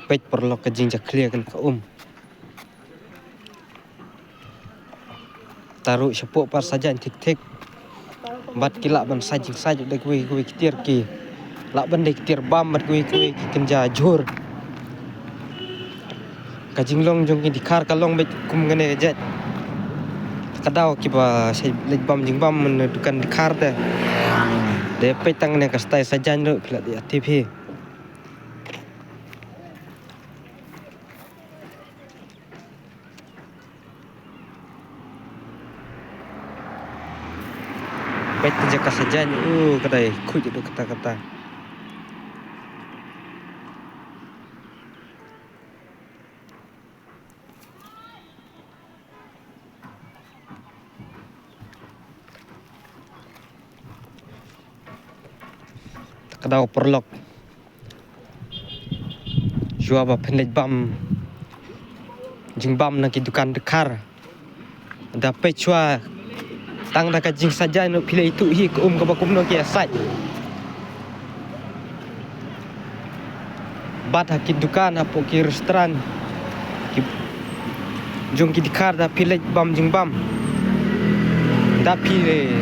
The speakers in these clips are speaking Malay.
Pej perlu kejing jak clear kan ke taruh sepuk par saja tik bat kilak ban sajing sajuk dek we kitir ki lak ban dek kitir bam bat we kenja jur kajing long jong ki dikar kalong bet kum ngene jet kadau ki ba sai lek bam jing bam men dukan dikar de pej tang ne kastai sajan ro pilat ya tv pej jaka sajan kadai kuj do kata-kata kadau perlok jua ba pendek bam jing bam na ki dukan dekar da pej chua tang da kajing saja no pilih itu hi ke ka bakum no ki asai bat hakit dukan apo ki restoran ki jong ki dikar da pilih bam jing bam da pilih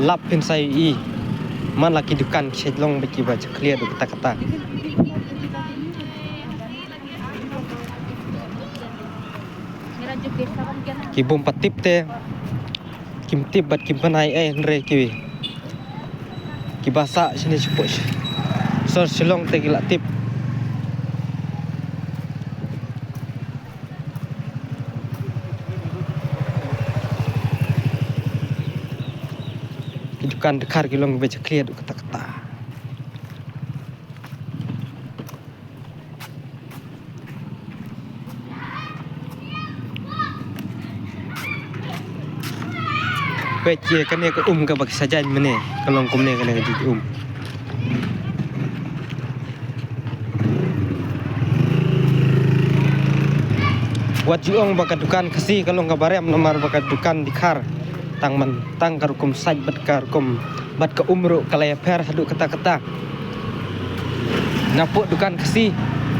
lap pin sai i man laki dukan long beki baca clear do kata-kata ki bom patip te kim tip bat kim panai re ki basa sini cepuk sor selong te gila tip ki dukan dekar ki long baca clear do kata-kata pece kan ke ke bagi saja mene kalong kumne kan ke buat juong bakat dukan kasi kalong kabarem nomor bakat dukan dikar tang man tang karukum saj bat karukum bat ke umru kalaya per hadu kata-kata napuk dukan kasi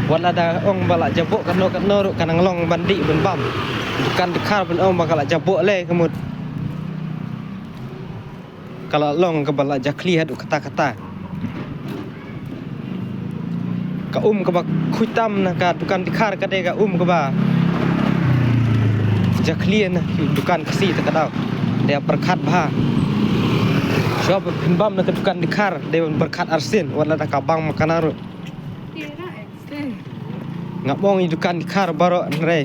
wala da ong balak jabuk kano kanang long bandi ben bam dukan dikar ben ong bakal jabuk le kemud kalau long ke balak jakli hadu kata-kata ka ke bak kuitam na ka dukan dikar ka de ka ke ba jakli na dukan kasi ta kadau dia berkat bah coba pimbam na ka dukan dikar dia berkat arsin wala da ka bang makanar ngapong dukan dikar baro re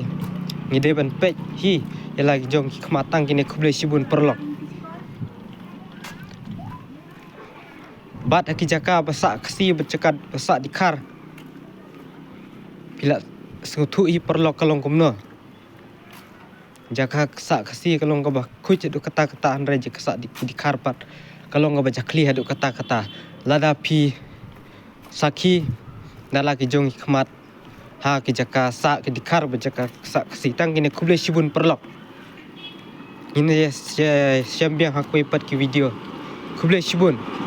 ngide ban pej hi lagi jong kematang kini kuble sibun perlok bat aki jaka basak kasi bercekat basak dikar bila sengutu i perlok kalong kumno jaka sak kasi kalong ka ba kuj du kata-kata andre je kasak dikar pat kalong ka ba jakli hadu kata-kata lada pi saki nala ki jong kemat ha ki jaka sak ki dikar berjaka sak kasi tang kini kuble sibun perlok ini ya siam biang aku ipat ki video kuble sibun